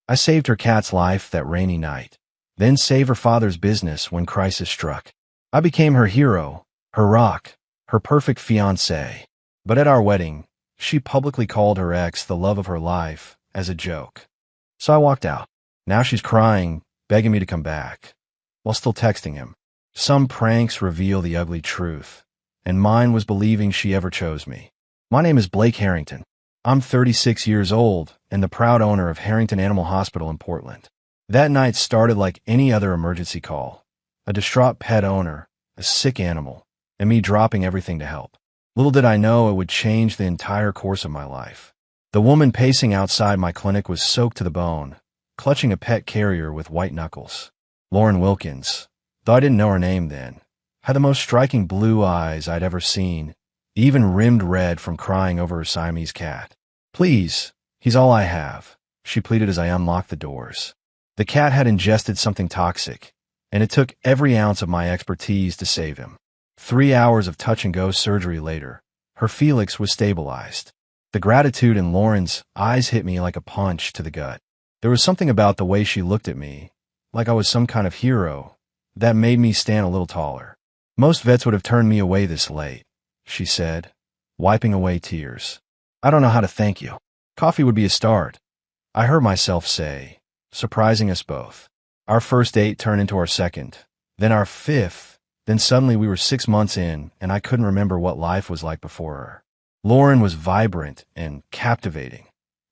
I saved her cat's life that rainy night, then saved her father's business when crisis struck. I became her hero, her rock, her perfect fiancée. But at our wedding, she publicly called her ex the love of her life as a joke. So I walked out. Now she's crying, begging me to come back, while still texting him. Some pranks reveal the ugly truth, and mine was believing she ever chose me. My name is Blake Harrington. I'm 36 years old and the proud owner of Harrington Animal Hospital in Portland. That night started like any other emergency call. A distraught pet owner, a sick animal, and me dropping everything to help. Little did I know it would change the entire course of my life. The woman pacing outside my clinic was soaked to the bone, clutching a pet carrier with white knuckles. Lauren Wilkins, though I didn't know her name then, had the most striking blue eyes I'd ever seen, even rimmed red from crying over her Siamese cat. "Please, he's all I have," she pleaded as I unlocked the doors. The cat had ingested something toxic, and it took every ounce of my expertise to save him. 3 hours of touch-and-go surgery later, her Felix was stabilized. The gratitude in Lauren's eyes hit me like a punch to the gut. There was something about the way she looked at me, like I was some kind of hero, that made me stand a little taller. "Most vets would have turned me away this late," she said, wiping away tears. "I don't know how to thank you. Coffee would be a start," I heard myself say, surprising us both. Our first date turned into our second, then our fifth, then suddenly we were 6 months in, and I couldn't remember what life was like before her. Lauren was vibrant and captivating,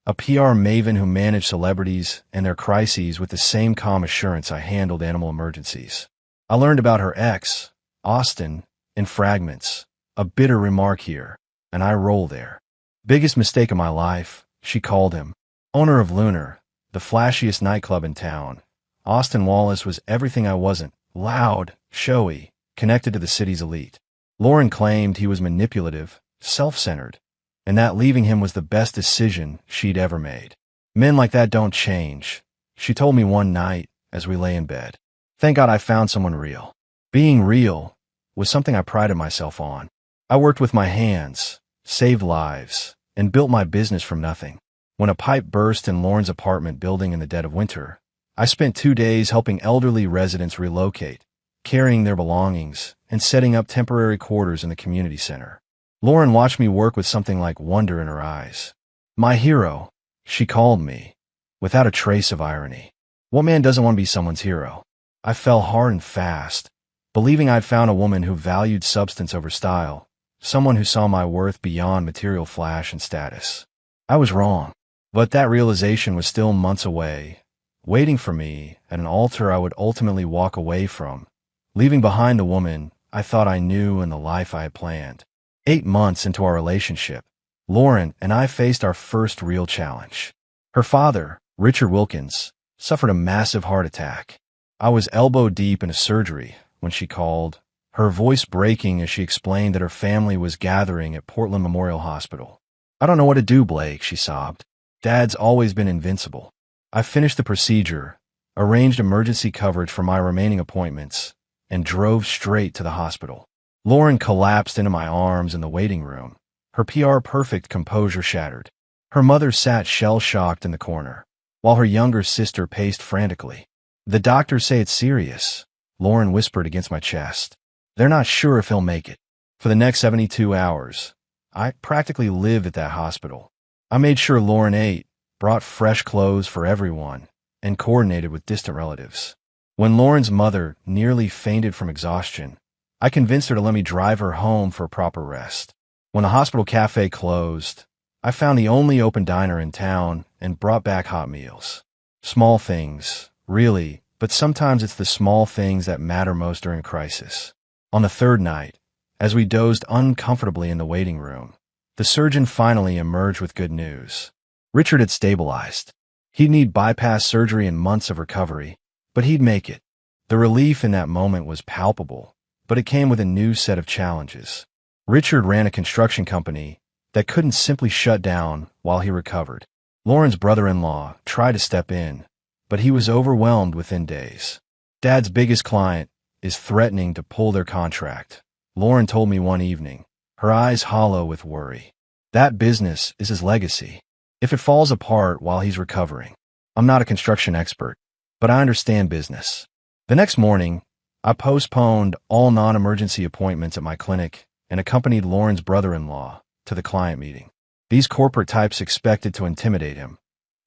a PR maven who managed celebrities and their crises with the same calm assurance I handled animal emergencies. I learned about her ex, Austin, in fragments, a bitter remark here, and I roll there. "Biggest mistake of my life," she called him. Owner of Lunar, the flashiest nightclub in town, Austin Wallace was everything I wasn't: loud, showy, connected to the city's elite. Lauren claimed he was manipulative, self-centered, and that leaving him was the best decision she'd ever made. "Men like that don't change," she told me one night as we lay in bed. Thank God I found someone real. Being real was something I prided myself on. I worked with my hands, saved lives, and built my business from nothing. When a pipe burst in Lauren's apartment building in the dead of winter, I spent 2 days helping elderly residents relocate, carrying their belongings, and setting up temporary quarters in the community center. Lauren watched me work with something like wonder in her eyes. "My hero," she called me, without a trace of irony. What man doesn't want to be someone's hero? I fell hard and fast, believing I'd found a woman who valued substance over style, someone who saw my worth beyond material flash and status. I was wrong, but that realization was still months away, waiting for me at an altar I would ultimately walk away from, leaving behind the woman I thought I knew and the life I had planned. 8 months into our relationship, Lauren and I faced our first real challenge. Her father, Richard Wilkins, suffered a massive heart attack. I was elbow deep into surgery when she called, her voice breaking as she explained that her family was gathering at Portland Memorial Hospital. "I don't know what to do, Blake," she sobbed. "Dad's always been invincible." I finished the procedure, arranged emergency coverage for my remaining appointments, and drove straight to the hospital. Lauren collapsed into my arms in the waiting room, her PR-perfect composure shattered. Her mother sat shell-shocked in the corner, while her younger sister paced frantically. "The doctors say it's serious," Lauren whispered against my chest. "They're not sure if he'll make it." For the next 72 hours, I practically lived at that hospital. I made sure Lauren ate, brought fresh clothes for everyone, and coordinated with distant relatives. When Lauren's mother nearly fainted from exhaustion, I convinced her to let me drive her home for a proper rest. When the hospital cafe closed, I found the only open diner in town and brought back hot meals. Small things, really, but sometimes it's the small things that matter most during a crisis. On the third night, as we dozed uncomfortably in the waiting room, the surgeon finally emerged with good news. Richard had stabilized. He'd need bypass surgery and months of recovery, but he'd make it. The relief in that moment was palpable, but it came with a new set of challenges. Richard ran a construction company that couldn't simply shut down while he recovered. Lauren's brother-in-law tried to step in, but he was overwhelmed within days. Dad's biggest client is threatening to pull their contract, Lauren told me one evening, her eyes hollow with worry. That business is his legacy. If it falls apart while he's recovering, I'm not a construction expert, but I understand business. The next morning, I postponed all non-emergency appointments at my clinic and accompanied Lauren's brother-in-law to the client meeting. These corporate types expected to intimidate him.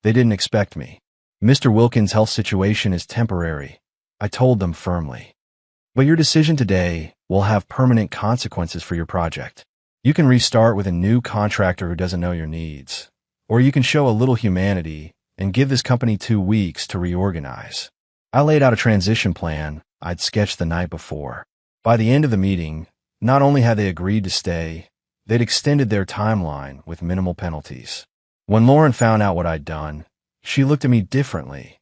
They didn't expect me. Mr. Wilkins' health situation is temporary, I told them firmly. But your decision today will have permanent consequences for your project. You can restart with a new contractor who doesn't know your needs. Or you can show a little humanity and give this company 2 weeks to reorganize. I laid out a transition plan I'd sketched the night before. By the end of the meeting, not only had they agreed to stay, they'd extended their timeline with minimal penalties. When Lauren found out what I'd done, she looked at me differently,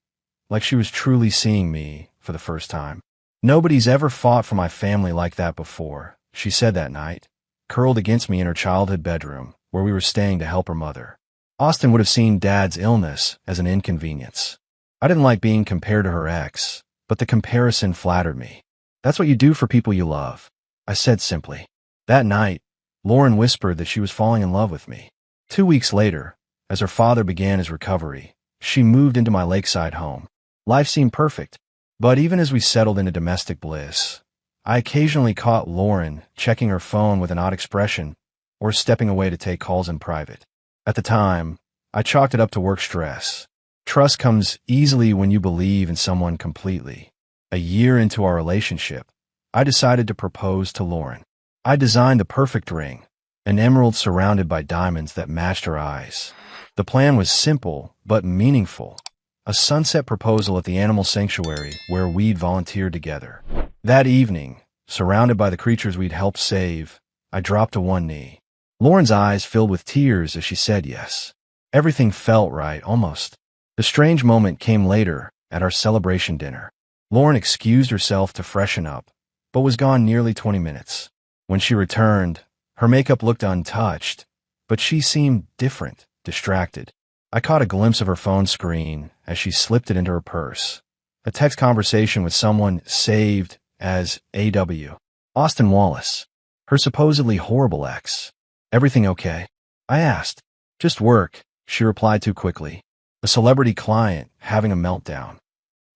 like she was truly seeing me for the first time. Nobody's ever fought for my family like that before, she said that night, curled against me in her childhood bedroom, where we were staying to help her mother. Austin would have seen Dad's illness as an inconvenience. I didn't like being compared to her ex, but the comparison flattered me. That's what you do for people you love, I said simply. That night, Lauren whispered that she was falling in love with me. 2 weeks later, as her father began his recovery, she moved into my lakeside home. Life seemed perfect, but even as we settled into domestic bliss, I occasionally caught Lauren checking her phone with an odd expression or stepping away to take calls in private. At the time, I chalked it up to work stress. Trust comes easily when you believe in someone completely. A year into our relationship, I decided to propose to Lauren. I designed the perfect ring, an emerald surrounded by diamonds that matched her eyes. The plan was simple but meaningful. A sunset proposal at the animal sanctuary where we'd volunteered together. That evening, surrounded by the creatures we'd helped save, I dropped to one knee. Lauren's eyes filled with tears as she said yes. Everything felt right, almost. The strange moment came later at our celebration dinner. Lauren excused herself to freshen up, but was gone nearly 20 minutes. When she returned, her makeup looked untouched, but she seemed different, distracted. I caught a glimpse of her phone screen as she slipped it into her purse. A text conversation with someone saved as A.W. Austin Wallace, her supposedly horrible ex. Everything okay? I asked. Just work, she replied too quickly. A celebrity client having a meltdown.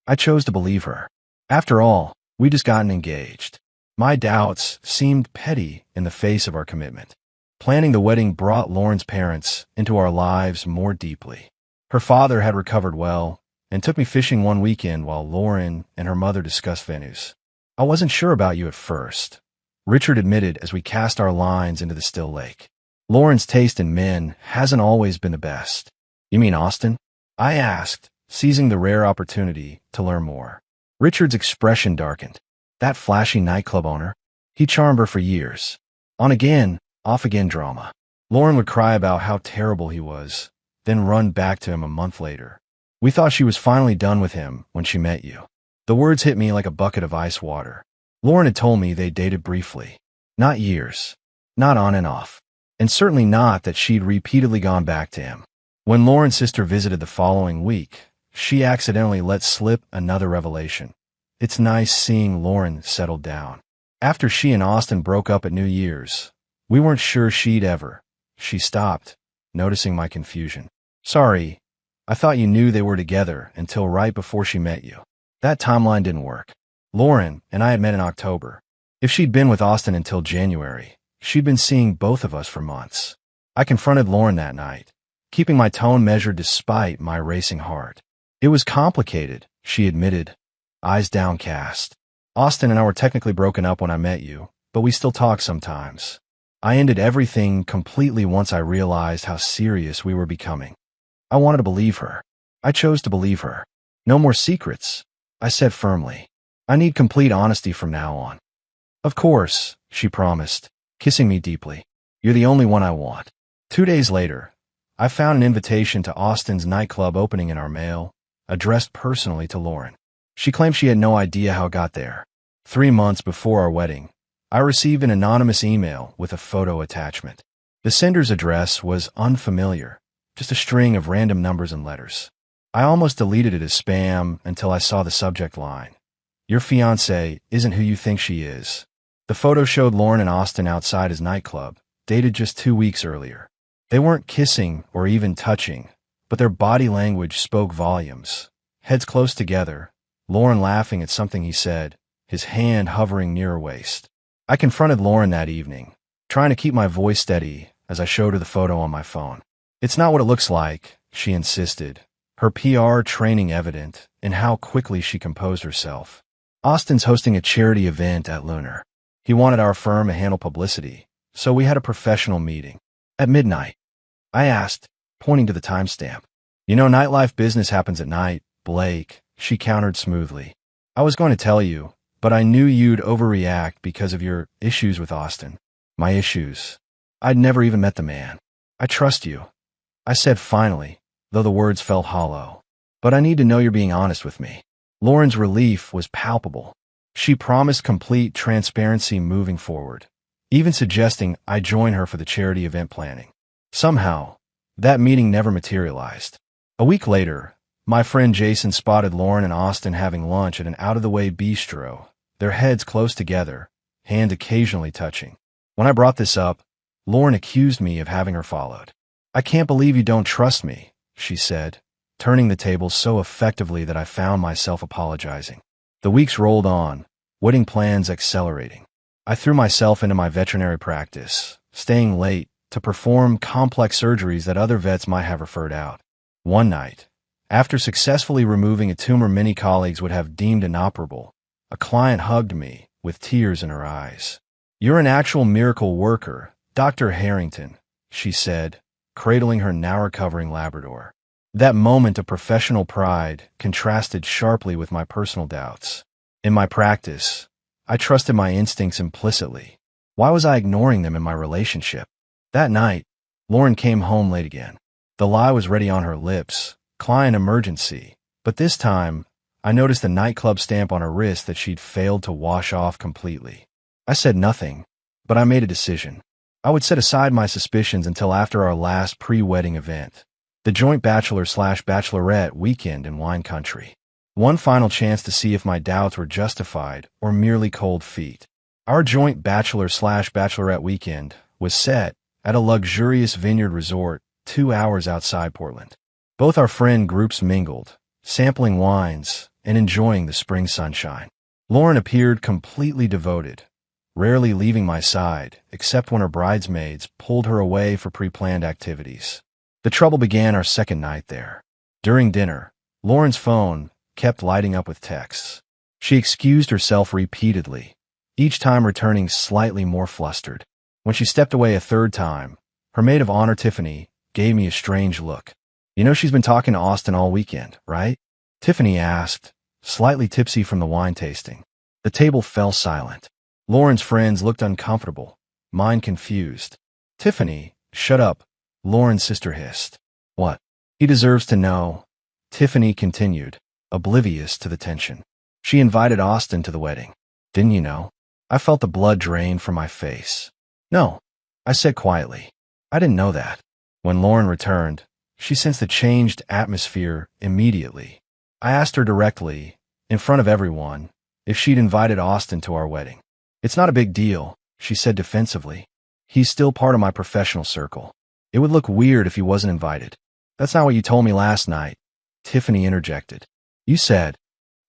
I chose to believe her. After all, we'd just gotten engaged. My doubts seemed petty in the face of our commitment. Planning the wedding brought Lauren's parents into our lives more deeply. Her father had recovered well and took me fishing one weekend while Lauren and her mother discussed venues. I wasn't sure about you at first, Richard admitted as we cast our lines into the still lake. Lauren's taste in men hasn't always been the best. You mean Austin? I asked, seizing the rare opportunity to learn more. Richard's expression darkened. That flashy nightclub owner? He charmed her for years. On again, off again drama. Lauren would cry about how terrible he was, then run back to him a month later. We thought she was finally done with him when she met you. The words hit me like a bucket of ice water. Lauren had told me they dated briefly. Not years. Not on and off. And certainly not that she'd repeatedly gone back to him. When Lauren's sister visited the following week, she accidentally let slip another revelation. It's nice seeing Lauren settled down. After she and Austin broke up at New Year's, we weren't sure she'd ever. She stopped, noticing my confusion. Sorry, I thought you knew they were together until right before she met you. That timeline didn't work. Lauren and I had met in October. If she'd been with Austin until January, she'd been seeing both of us for months. I confronted Lauren that night, keeping my tone measured despite my racing heart. It was complicated, she admitted, eyes downcast. Austin and I were technically broken up when I met you, but we still talk sometimes. I ended everything completely once I realized how serious we were becoming. I wanted to believe her. I chose to believe her. No more secrets, I said firmly. I need complete honesty from now on. Of course, she promised, kissing me deeply. You're the only one I want. 2 days later, I found an invitation to Austin's nightclub opening in our mail, addressed personally to Lauren. She claimed she had no idea how it got there. 3 months before our wedding, I received an anonymous email with a photo attachment. The sender's address was unfamiliar, just a string of random numbers and letters. I almost deleted it as spam until I saw the subject line. Your fiancée isn't who you think she is. The photo showed Lauren and Austin outside his nightclub, dated just 2 weeks earlier. They weren't kissing or even touching, but their body language spoke volumes. Heads close together, Lauren laughing at something he said, his hand hovering near her waist. I confronted Lauren that evening, trying to keep my voice steady as I showed her the photo on my phone. It's not what it looks like, she insisted, her PR training evident in how quickly she composed herself. Austin's hosting a charity event at Lunar. He wanted our firm to handle publicity, so we had a professional meeting. At midnight, I asked, pointing to the timestamp. You know, nightlife business happens at night, Blake, she countered smoothly. I was going to tell you, but I knew you'd overreact because of your issues with Austin. My issues. I'd never even met the man. I trust you, I said finally, though the words felt hollow. But I need to know you're being honest with me. Lauren's relief was palpable. She promised complete transparency moving forward, even suggesting I join her for the charity event planning. Somehow, that meeting never materialized. A week later, my friend Jason spotted Lauren and Austin having lunch at an out-of-the-way bistro, their heads close together, hand occasionally touching. When I brought this up, Lauren accused me of having her followed. I can't believe you don't trust me, she said, turning the tables so effectively that I found myself apologizing. The weeks rolled on, wedding plans accelerating. I threw myself into my veterinary practice, staying late to perform complex surgeries that other vets might have referred out. One night, after successfully removing a tumor many colleagues would have deemed inoperable, a client hugged me with tears in her eyes. You're an actual miracle worker, Dr. Harrington, she said, cradling her now-recovering Labrador. That moment of professional pride contrasted sharply with my personal doubts. In my practice, I trusted my instincts implicitly. Why was I ignoring them in my relationship? That night, Lauren came home late again. The lie was ready on her lips, client emergency, but this time, I noticed the nightclub stamp on her wrist that she'd failed to wash off completely. I said nothing, but I made a decision. I would set aside my suspicions until after our last pre-wedding event, the joint bachelor/bachelorette weekend in wine country. One final chance to see if my doubts were justified or merely cold feet. Our joint bachelor/bachelorette weekend was set at a luxurious vineyard resort 2 hours outside Portland. Both our friend groups mingled, sampling wines and enjoying the spring sunshine. Lauren appeared completely devoted, rarely leaving my side except when her bridesmaids pulled her away for pre-planned activities. The trouble began our second night there. During dinner, Lauren's phone kept lighting up with texts. She excused herself repeatedly, each time returning slightly more flustered. When she stepped away a third time, her maid of honor, Tiffany, gave me a strange look. You know she's been talking to Austin all weekend, right? Tiffany asked, slightly tipsy from the wine tasting. The table fell silent. Lauren's friends looked uncomfortable, mine confused. Tiffany, shut up, Lauren's sister hissed. What? He deserves to know, Tiffany continued, oblivious to the tension. She invited Austin to the wedding. Didn't you know? I felt the blood drain from my face. No, I said quietly. I didn't know that. When Lauren returned, she sensed the changed atmosphere immediately. I asked her directly, in front of everyone, if she'd invited Austin to our wedding. It's not a big deal, she said defensively. He's still part of my professional circle. It would look weird if he wasn't invited. That's not what you told me last night, Tiffany interjected. You said,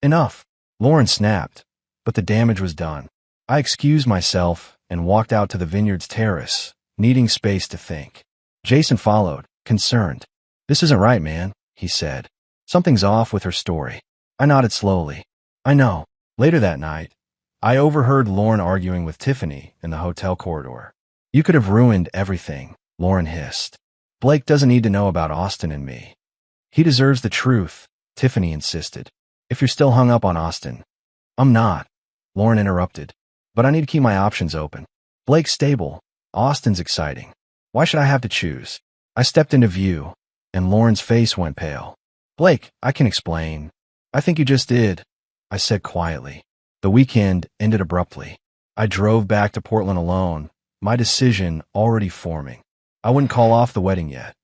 enough, Lauren snapped, but the damage was done. I excused myself and walked out to the vineyard's terrace, needing space to think. Jason followed, concerned. This isn't right, man, he said. Something's off with her story. I nodded slowly. I know. Later that night, I overheard Lauren arguing with Tiffany in the hotel corridor. You could have ruined everything, Lauren hissed. Blake doesn't need to know about Austin and me. He deserves the truth, Tiffany insisted. If you're still hung up on Austin. I'm not, Lauren interrupted. But I need to keep my options open. Blake's stable. Austin's exciting. Why should I have to choose? I stepped into view, and Lauren's face went pale. Blake, I can explain. I think you just did, I said quietly. The weekend ended abruptly. I drove back to Portland alone, my decision already forming. I wouldn't call off the wedding yet,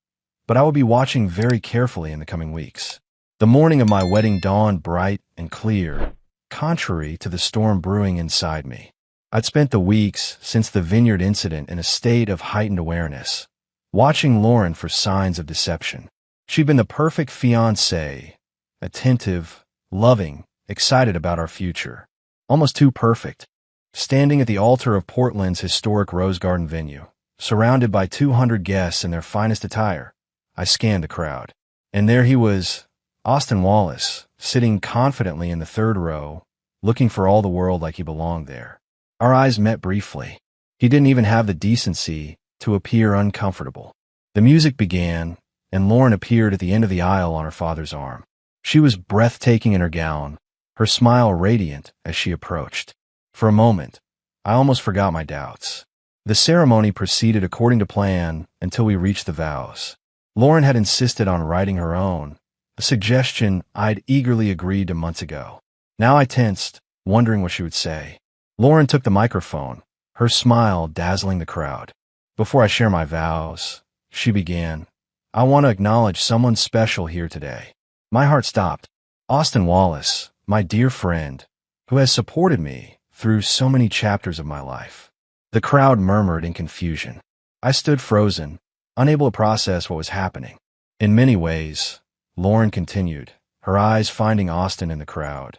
but I would be watching very carefully in the coming weeks. The morning of my wedding dawned bright and clear, contrary to the storm brewing inside me. I'd spent the weeks since the vineyard incident in a state of heightened awareness, watching Lauren for signs of deception. She'd been the perfect fiancée, attentive, loving, excited about our future. Almost too perfect. Standing at the altar of Portland's historic Rose Garden venue, surrounded by 200 guests in their finest attire, I scanned the crowd. And there he was, Austin Wallace, sitting confidently in the third row, looking for all the world like he belonged there. Our eyes met briefly. He didn't even have the decency to appear uncomfortable. The music began, and Lauren appeared at the end of the aisle on her father's arm. She was breathtaking in her gown, her smile radiant as she approached. For a moment, I almost forgot my doubts. The ceremony proceeded according to plan until we reached the vows. Lauren had insisted on writing her own, a suggestion I'd eagerly agreed to months ago. Now I tensed, wondering what she would say. Lauren took the microphone, her smile dazzling the crowd. Before I share my vows, she began, I want to acknowledge someone special here today. My heart stopped. Austin Wallace, my dear friend, who has supported me through so many chapters of my life. The crowd murmured in confusion. I stood frozen, unable to process what was happening. In many ways, Lauren continued, her eyes finding Austin in the crowd.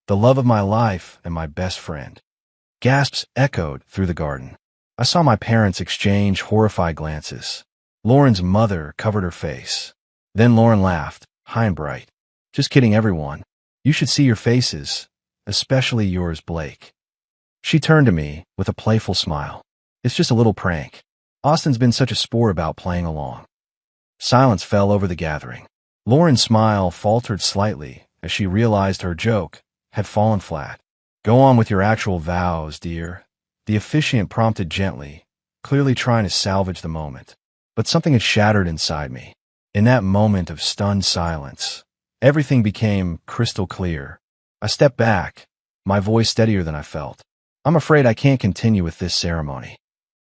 The love of my life and my best friend. Gasps echoed through the garden. I saw my parents exchange horrified glances. Lauren's mother covered her face. Then Lauren laughed, high and bright. Just kidding, everyone. You should see your faces, especially yours, Blake. She turned to me with a playful smile. It's just a little prank. Austin's been such a sport about playing along. Silence fell over the gathering. Lauren's smile faltered slightly as she realized her joke had fallen flat. Go on with your actual vows, dear. The officiant prompted gently, clearly trying to salvage the moment. But something had shattered inside me. In that moment of stunned silence, everything became crystal clear. I stepped back, my voice steadier than I felt. I'm afraid I can't continue with this ceremony.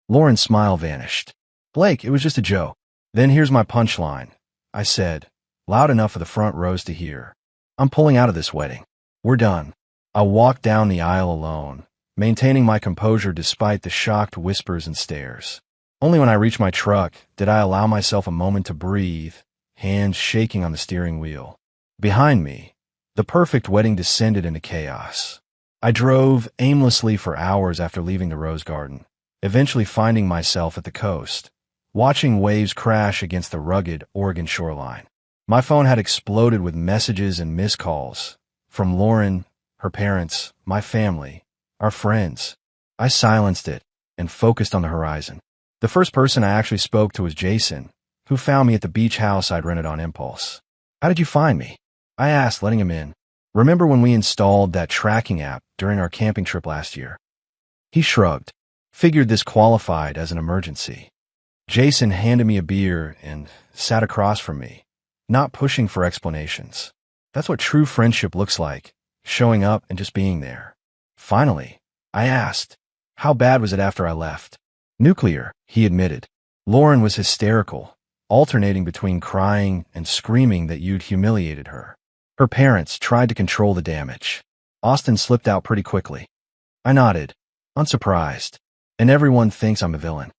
Lauren's smile vanished. Blake, it was just a joke. Then here's my punchline, I said, loud enough for the front rows to hear. I'm pulling out of this wedding. We're done. I walked down the aisle alone, maintaining my composure despite the shocked whispers and stares. Only when I reached my truck did I allow myself a moment to breathe, hands shaking on the steering wheel. Behind me, the perfect wedding descended into chaos. I drove aimlessly for hours after leaving the Rose Garden, eventually finding myself at the coast, watching waves crash against the rugged Oregon shoreline. My phone had exploded with messages and missed calls from Lauren, her parents, my family, our friends. I silenced it and focused on the horizon. The first person I actually spoke to was Jason, who found me at the beach house I'd rented on impulse. How did you find me? I asked, letting him in. Remember when we installed that tracking app during our camping trip last year? He shrugged, figured this qualified as an emergency. Jason handed me a beer and sat across from me, not pushing for explanations. That's what true friendship looks like, showing up and just being there. Finally, I asked, how bad was it after I left? Nuclear, he admitted. Lauren was hysterical, alternating between crying and screaming that you'd humiliated her. Her parents tried to control the damage. Austin slipped out pretty quickly. I nodded, unsurprised. And everyone thinks I'm a villain.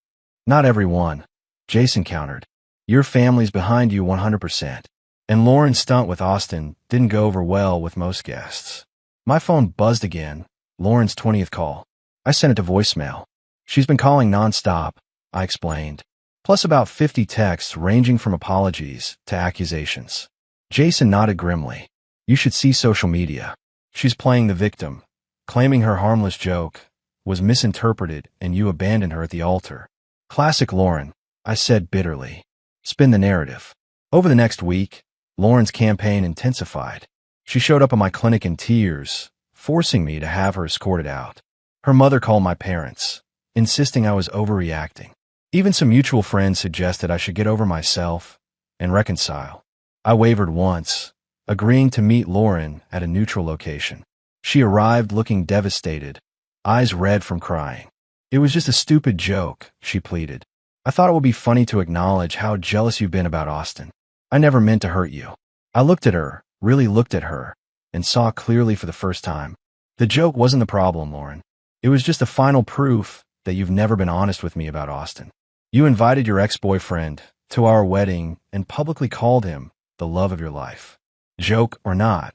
Not everyone, Jason countered. Your family's behind you 100%. And Lauren's stunt with Austin didn't go over well with most guests. My phone buzzed again, Lauren's 20th call. I sent it to voicemail. She's been calling nonstop, I explained. Plus about 50 texts ranging from apologies to accusations. Jason nodded grimly. You should see social media. She's playing the victim, claiming her harmless joke was misinterpreted and you abandoned her at the altar. Classic Lauren, I said bitterly. Spin the narrative. Over the next week, Lauren's campaign intensified. She showed up at my clinic in tears, forcing me to have her escorted out. Her mother called my parents, insisting I was overreacting. Even some mutual friends suggested I should get over myself and reconcile. I wavered once, agreeing to meet Lauren at a neutral location. She arrived looking devastated, eyes red from crying. It was just a stupid joke, she pleaded. I thought it would be funny to acknowledge how jealous you've been about Austin. I never meant to hurt you. I looked at her, really looked at her, and saw clearly for the first time. The joke wasn't the problem, Lauren. It was just the final proof that you've never been honest with me about Austin. You invited your ex-boyfriend, to our wedding and publicly called him the love of your life. Joke or not,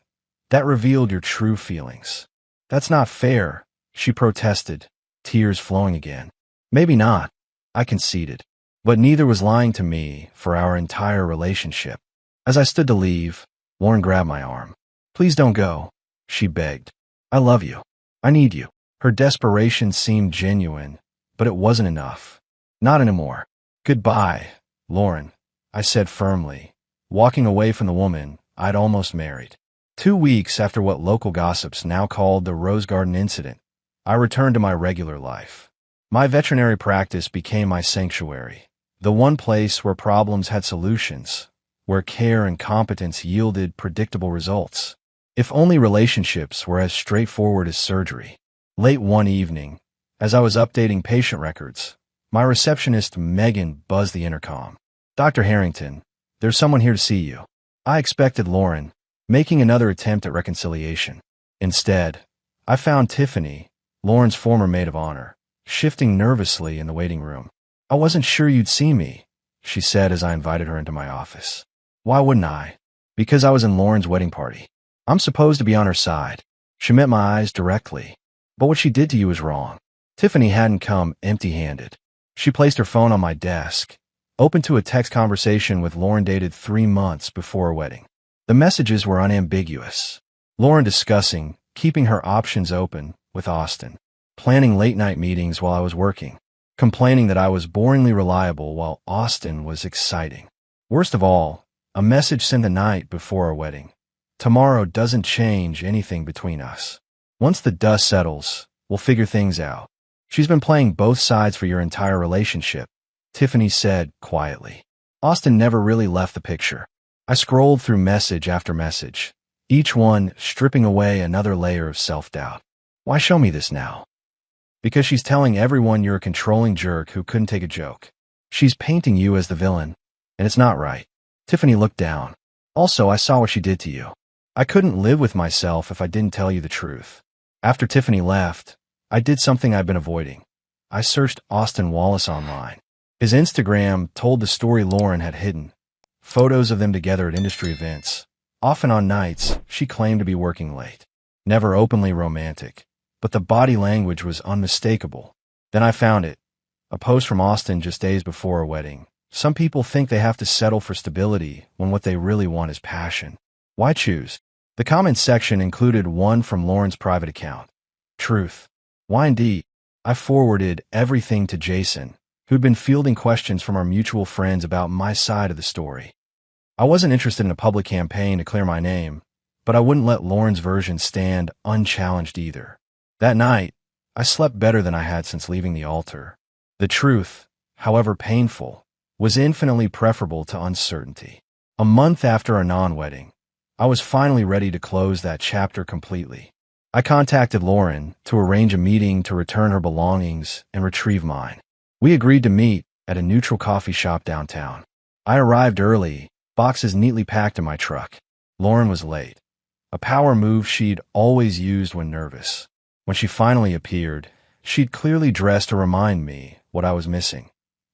that revealed your true feelings. That's not fair, she protested, tears flowing again. Maybe not, I conceded. But neither was lying to me for our entire relationship. As I stood to leave, Lauren grabbed my arm. Please don't go, she begged. I love you. I need you. Her desperation seemed genuine, but it wasn't enough. Not anymore. Goodbye, Lauren, I said firmly, walking away from the woman I'd almost married. 2 weeks after what local gossips now called the Rose Garden incident, I returned to my regular life. My veterinary practice became my sanctuary, the one place where problems had solutions, where care and competence yielded predictable results. If only relationships were as straightforward as surgery. Late one evening, as I was updating patient records, my receptionist Megan buzzed the intercom. Dr. Harrington, there's someone here to see you. I expected Lauren, making another attempt at reconciliation. Instead, I found Tiffany, Lauren's former maid of honor, shifting nervously in the waiting room. I wasn't sure you'd see me, she said as I invited her into my office. Why wouldn't I? Because I was in Lauren's wedding party. I'm supposed to be on her side. She met my eyes directly. But what she did to you was wrong. Tiffany hadn't come empty-handed. She placed her phone on my desk, open to a text conversation with Lauren dated 3 months before her wedding. The messages were unambiguous. Lauren discussing keeping her options open with Austin, planning late-night meetings while I was working, complaining that I was boringly reliable while Austin was exciting. Worst of all, a message sent the night before our wedding. Tomorrow doesn't change anything between us. Once the dust settles, we'll figure things out. She's been playing both sides for your entire relationship, Tiffany said quietly. Austin never really left the picture. I scrolled through message after message, each one stripping away another layer of self-doubt. Why show me this now? Because she's telling everyone you're a controlling jerk who couldn't take a joke. She's painting you as the villain, and it's not right. Tiffany looked down. Also, I saw what she did to you. I couldn't live with myself if I didn't tell you the truth. After Tiffany left, I did something I've been avoiding. I searched Austin Wallace online. His Instagram told the story Lauren had hidden. Photos of them together at industry events, often on nights she claimed to be working late. Never openly romantic, but the body language was unmistakable. Then I found it. A post from Austin just days before a wedding. Some people think they have to settle for stability when what they really want is passion. Why choose? The comments section included one from Lauren's private account. Truth. Why indeed? I forwarded everything to Jason, who'd been fielding questions from our mutual friends about my side of the story. I wasn't interested in a public campaign to clear my name, but I wouldn't let Lauren's version stand unchallenged either. That night, I slept better than I had since leaving the altar. The truth, however painful, was infinitely preferable to uncertainty. A month after our non-wedding, I was finally ready to close that chapter completely. I contacted Lauren to arrange a meeting to return her belongings and retrieve mine. We agreed to meet at a neutral coffee shop downtown. I arrived early, boxes neatly packed in my truck. Lauren was late, a power move she'd always used when nervous. When she finally appeared, she'd clearly dressed to remind me what I was missing.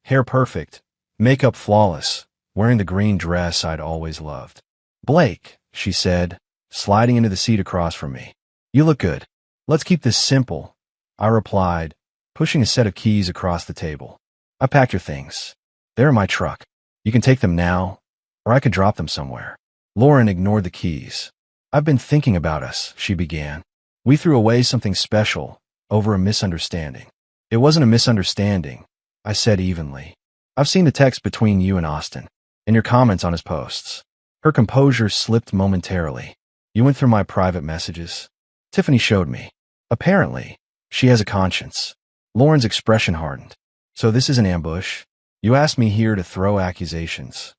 Hair perfect, makeup flawless, wearing the green dress I'd always loved. Blake, she said, sliding into the seat across from me. You look good. Let's keep this simple, I replied, pushing a set of keys across the table. I packed your things. They're in my truck. You can take them now, or I could drop them somewhere. Lauren ignored the keys. I've been thinking about us, she began. We threw away something special over a misunderstanding. It wasn't a misunderstanding, I said evenly. I've seen the text between you and Austin, and your comments on his posts. Her composure slipped momentarily. You went through my private messages? Tiffany showed me. Apparently, she has a conscience. Lauren's expression hardened. So this is an ambush? You asked me here to throw accusations.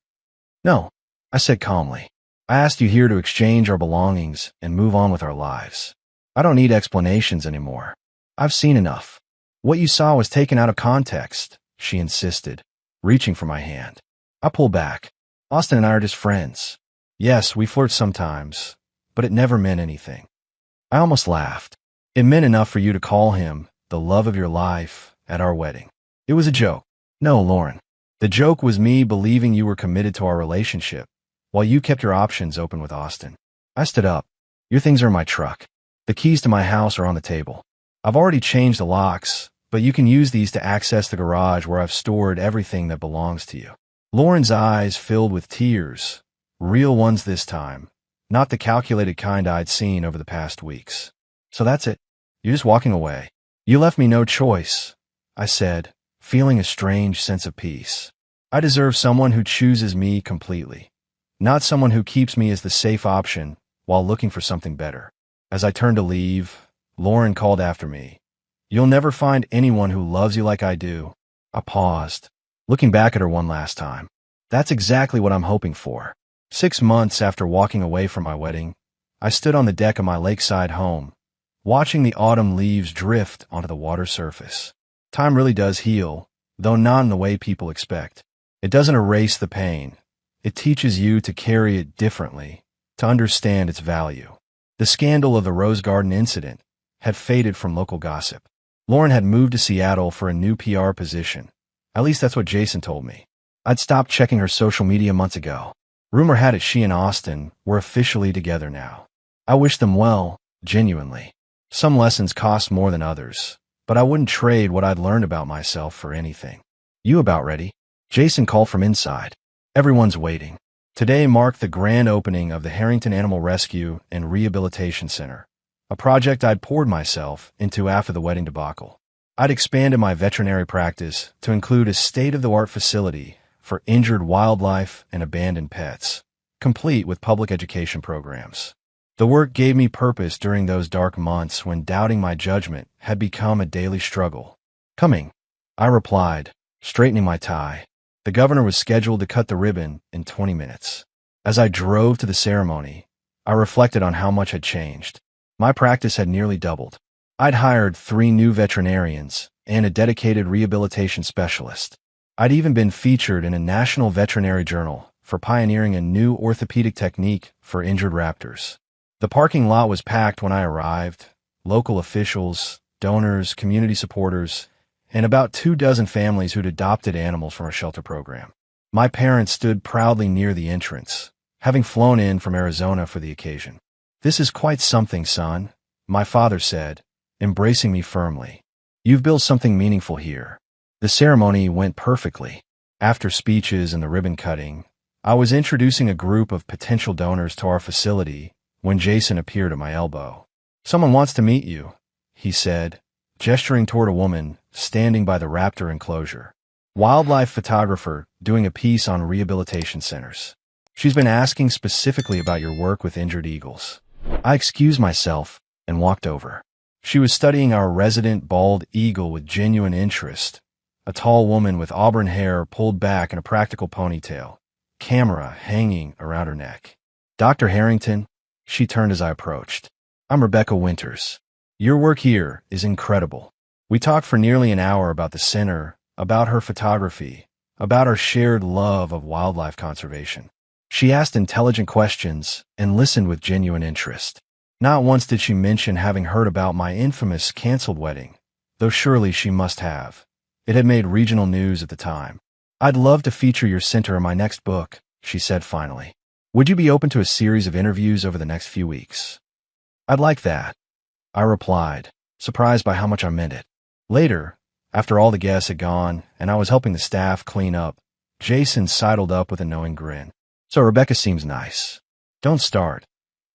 No, I said calmly. I asked you here to exchange our belongings and move on with our lives. I don't need explanations anymore. I've seen enough. What you saw was taken out of context, she insisted, reaching for my hand. I pulled back. Austin and I are just friends. Yes, we flirt sometimes, but it never meant anything. I almost laughed. It meant enough for you to call him the love of your life at our wedding. It was a joke. No, Lauren. The joke was me believing you were committed to our relationship, while you kept your options open with Austin. I stood up. Your things are in my truck. The keys to my house are on the table. I've already changed the locks, but you can use these to access the garage where I've stored everything that belongs to you. Lauren's eyes filled with tears, real ones this time, not the calculated kind I'd seen over the past weeks. So that's it. You're just walking away. You left me no choice, I said, feeling a strange sense of peace. I deserve someone who chooses me completely, not someone who keeps me as the safe option while looking for something better. As I turned to leave, Lauren called after me. You'll never find anyone who loves you like I do. I paused, looking back at her one last time. That's exactly what I'm hoping for. 6 months after walking away from my wedding, I stood on the deck of my lakeside home, watching the autumn leaves drift onto the water surface. Time really does heal, though not in the way people expect. It doesn't erase the pain. It teaches you to carry it differently, to understand its value. The scandal of the Rose Garden incident had faded from local gossip. Lauren had moved to Seattle for a new PR position. At least that's what Jason told me. I'd stopped checking her social media months ago. Rumor had it she and Austin were officially together now. I wished them well, genuinely. Some lessons cost more than others, but I wouldn't trade what I'd learned about myself for anything. You about ready? Jason called from inside. Everyone's waiting. Today marked the grand opening of the Harrington Animal Rescue and Rehabilitation Center, a project I'd poured myself into after the wedding debacle. I'd expanded my veterinary practice to include a state-of-the-art facility for injured wildlife and abandoned pets, complete with public education programs. The work gave me purpose during those dark months when doubting my judgment had become a daily struggle. Coming, I replied, straightening my tie. The governor was scheduled to cut the ribbon in 20 minutes. As I drove to the ceremony, I reflected on how much had changed. My practice had nearly doubled. I'd hired 3 new veterinarians and a dedicated rehabilitation specialist. I'd even been featured in a national veterinary journal for pioneering a new orthopedic technique for injured raptors. The parking lot was packed when I arrived. Local officials, donors, community supporters, and about 24 families who'd adopted animals from our shelter program. My parents stood proudly near the entrance, having flown in from Arizona for the occasion. This is quite something, son, my father said, embracing me firmly. You've built something meaningful here. The ceremony went perfectly. After speeches and the ribbon cutting, I was introducing a group of potential donors to our facility when Jason appeared at my elbow. Someone wants to meet you, he said, gesturing toward a woman standing by the raptor enclosure. Wildlife photographer doing a piece on rehabilitation centers. She's been asking specifically about your work with injured eagles. I excused myself and walked over. She was studying our resident bald eagle with genuine interest, a tall woman with auburn hair pulled back in a practical ponytail, camera hanging around her neck. Dr. Harrington, she turned as I approached. I'm Rebecca Winters. Your work here is incredible. We talked for nearly an hour about the center, about her photography, about our shared love of wildlife conservation. She asked intelligent questions and listened with genuine interest. Not once did she mention having heard about my infamous canceled wedding, though surely she must have. It had made regional news at the time. I'd love to feature your center in my next book, she said finally. Would you be open to a series of interviews over the next few weeks? I'd like that, I replied, surprised by how much I meant it. Later, after all the guests had gone and I was helping the staff clean up, Jason sidled up with a knowing grin. So Rebecca seems nice. Don't start.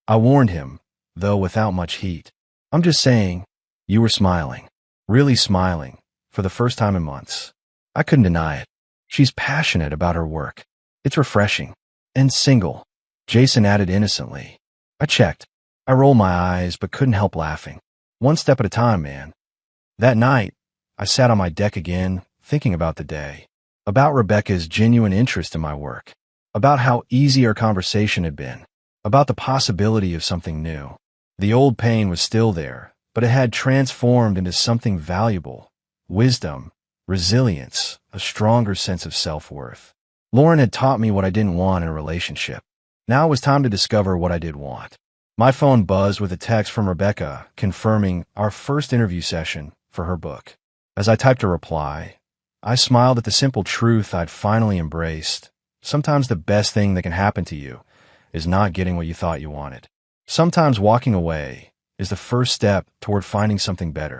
I warned him, though without much heat. I'm just saying, you were smiling. Really smiling, for the first time in months. I couldn't deny it. She's passionate about her work. It's refreshing. And single, Jason added innocently. I checked. I rolled my eyes but couldn't help laughing. One step at a time, man. That night, I sat on my deck again, thinking about the day, about Rebecca's genuine interest in my work, about how easy our conversation had been, about the possibility of something new. The old pain was still there, but it had transformed into something valuable, wisdom, resilience, a stronger sense of self-worth. Lauren had taught me what I didn't want in a relationship. Now it was time to discover what I did want. My phone buzzed with a text from Rebecca confirming our first interview session for her book. As I typed a reply, I smiled at the simple truth I'd finally embraced. Sometimes the best thing that can happen to you is not getting what you thought you wanted. Sometimes walking away is the first step toward finding something better.